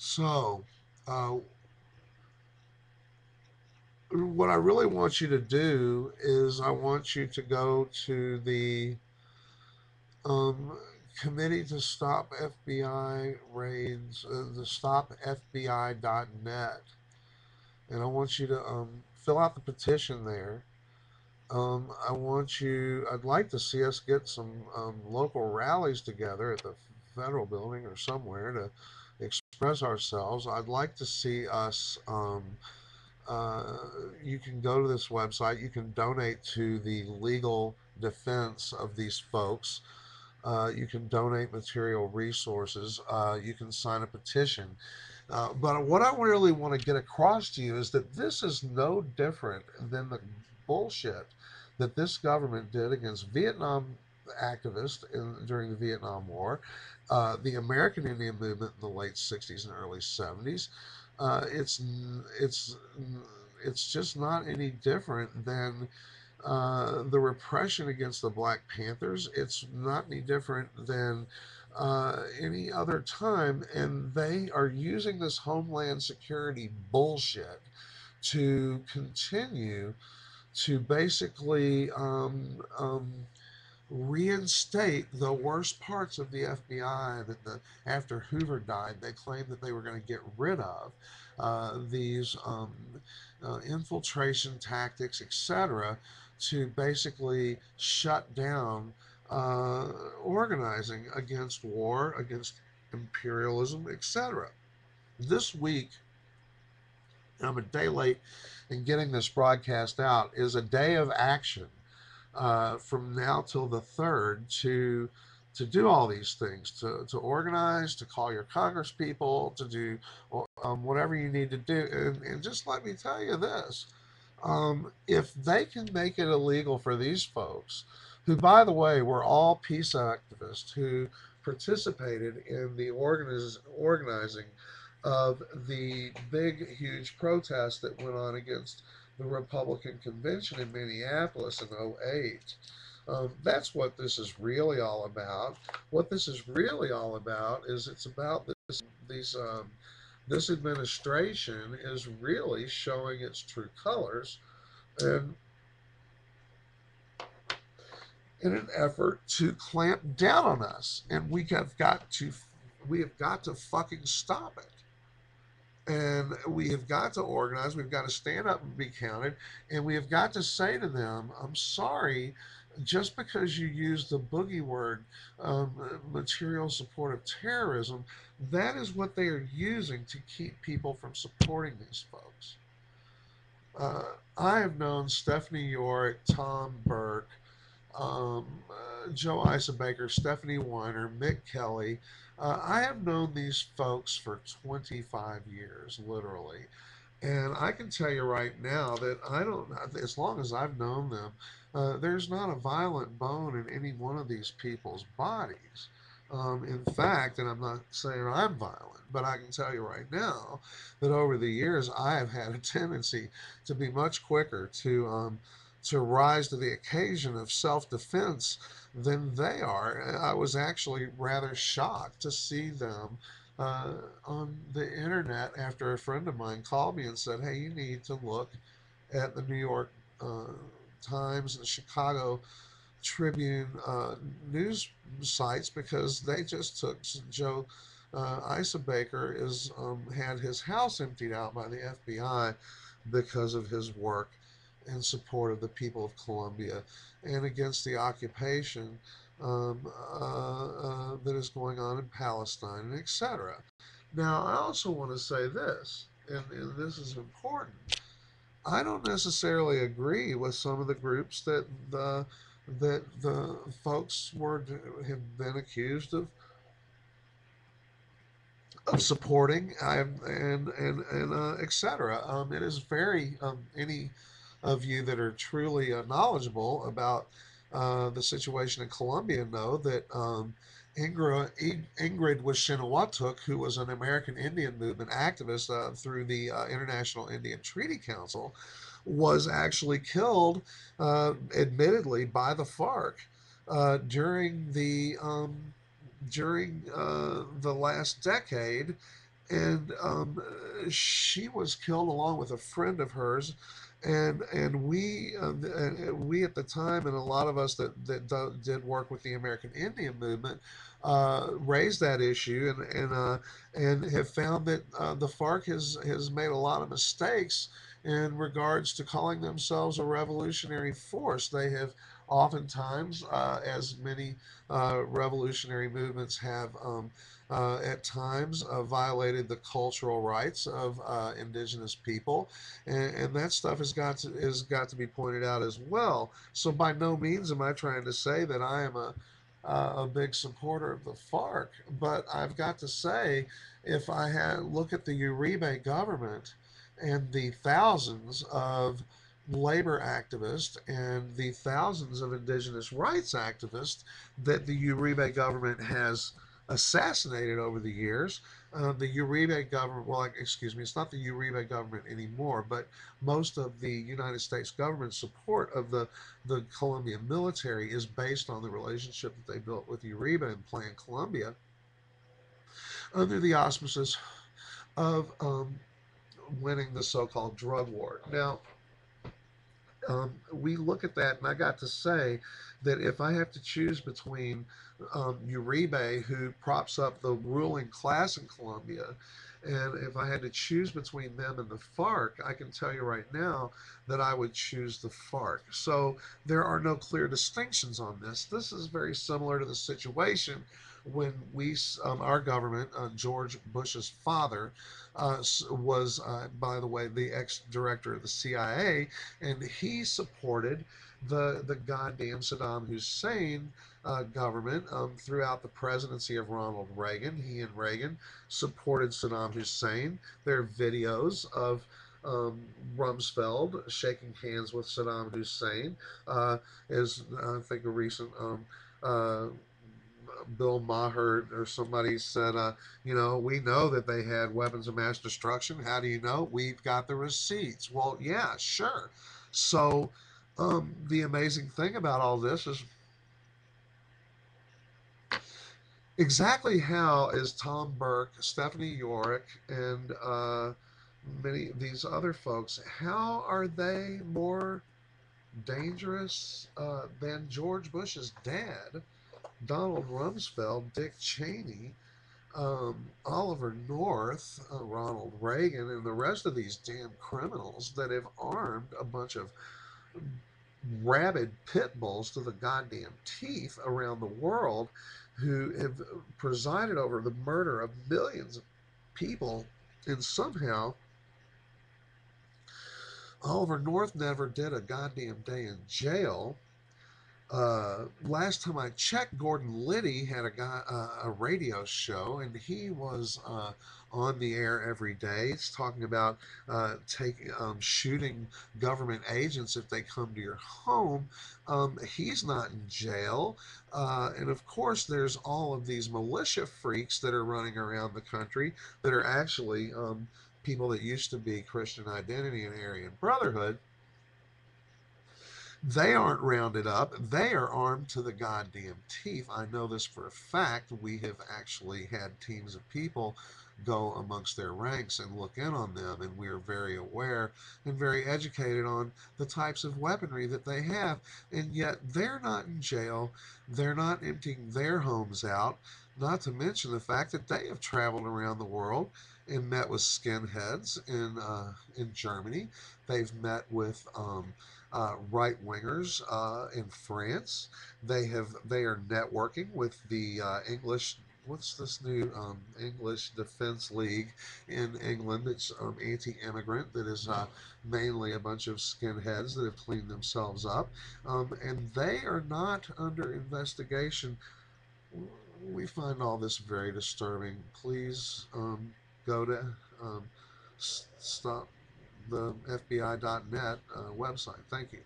So, uh, what I really want you to do is I want you to go to the um, Committee to Stop FBI Raids, the stopfbi.net, and I want you to fill out the petition there. I'd like to see us get some local rallies together at the federal building or somewhere to express ourselves. I'd like to see us. Uh, you can go to this website. You can donate to the legal defense of these folks. You can donate material resources. You can sign a petition. But what I really want to get across to you is that this is no different than the bullshit that this government did against Vietnam activists during the Vietnam War, the American Indian movement in the late '60s and early '70s. Uh, it's it's it's just not any different than the repression against the Black Panthers. It's not any different than any other time, and they are using this Homeland Security bullshit to continue to basically reinstate the worst parts of the FBI that after Hoover died, they claimed that they were going to get rid of these infiltration tactics, etc., to basically shut down organizing against war, against imperialism, etc. This week, I'm a day late in getting this broadcast out, is a day of action from now till the third to do all these things, to organize, to call your congresspeople, to do whatever you need to do. And just let me tell you this, if they can make it illegal for these folks, who, by the way, were all peace activists who participated in the organizing of the big, huge protest that went on against the Republican convention in Minneapolis in '08. That's what this is really all about. What this is really all about is it's about these this administration is really showing its true colors, and in an effort to clamp down on us, and we have got to fucking stop it. And we have got to organize. We've got to stand up and be counted. And we have got to say to them, I'm sorry, just because you use the boogie word, material support of terrorism, that is what they are using to keep people from supporting these folks. I have known Stephanie York, Tom Burke, Joe Eisenbaker, Stephanie Weiner, Mick Kelly. I have known these folks for 25 years, literally. And I can tell you right now that I don't, as long as I've known them, there's not a violent bone in any one of these people's bodies. In fact, and I'm not saying I'm violent, but I can tell you right now that over the years I have had a tendency to be much quicker to rise to the occasion of self-defense than they are. I was actually rather shocked to see them on the internet after a friend of mine called me and said, "Hey, you need to look at the New York uh, Times and the Chicago Tribune news sites because they just took Joe Eisenbaker is had his house emptied out by the FBI because of his work in support of the people of Colombia and against the occupation that is going on in Palestine, and etc." Now, I also want to say this, and this is important. I don't necessarily agree with some of the groups that the folks were have been accused of supporting and etc. It is very any of you that are truly knowledgeable about the situation in Colombia know that Ingrid Wishinawatuk, who was an American Indian movement activist through the International Indian Treaty Council, was actually killed, admittedly, by the FARC during the last decade, and she was killed along with a friend of hers, and we at the time, and a lot of us that did work with the American Indian movement, raised that issue, and have found that the FARC has made a lot of mistakes in regards to calling themselves a revolutionary force. They have oftentimes, as many revolutionary movements have, at times violated the cultural rights of indigenous people, and that stuff has got to be pointed out as well. So by no means am I trying to say that I am a big supporter of the FARC, but I've got to say, if I look at the Uribe government and the thousands of labor activists and the thousands of indigenous rights activists that the Uribe government has assassinated over the years. The Uribe government, well, excuse me, it's not the Uribe government anymore, but most of the United States government support of the Colombian military is based on the relationship that they built with Uribe and Plan Colombia under the auspices of winning the so called drug war. Now, we look at that, and I got to say that if I have to choose between Uribe, who props up the ruling class in Colombia, and if I had to choose between them and the FARC, I can tell you right now that I would choose the FARC. So there are no clear distinctions on this. This is very similar to the situation when our government, George Bush's father, was, by the way, the ex-director of the CIA, and he supported the goddamn Saddam Hussein government throughout the presidency of Ronald Reagan. He and Reagan supported Saddam Hussein. There are videos of Rumsfeld shaking hands with Saddam Hussein. Is I think a recent uh, Bill Maher or somebody said, we know that they had weapons of mass destruction. How do you know? We've got the receipts. Well, yeah, sure. So, the amazing thing about all this is exactly how is Tom Burke, Stephanie Yorick, and many of these other folks, how are they more dangerous than George Bush's dad, Donald Rumsfeld, Dick Cheney, Oliver North, Ronald Reagan, and the rest of these damn criminals that have armed a bunch of rabid pit bulls to the goddamn teeth around the world who have presided over the murder of millions of people, and somehow Oliver North never did a goddamn day in jail. Last time I checked, Gordon Liddy had a radio show, and he was on the air every day. He's talking about shooting government agents if they come to your home. He's not in jail, and of course, there's all of these militia freaks that are running around the country that are actually people that used to be Christian Identity and Aryan Brotherhood. They aren't rounded up. They are armed to the goddamn teeth. I know this for a fact. We have actually had teams of people go amongst their ranks and look in on them, and we are very aware and very educated on the types of weaponry that they have. And yet they're not in jail. They're not emptying their homes out. Not to mention the fact that they have traveled around the world and met with skinheads in Germany. They've met with right wingers in France. They are networking with the English. What's this new English Defense League in England? It's anti-immigrant. That is mainly a bunch of skinheads that have cleaned themselves up, and they are not under investigation. We find all this very disturbing. Please go to stop the FBI.net website. Thank you.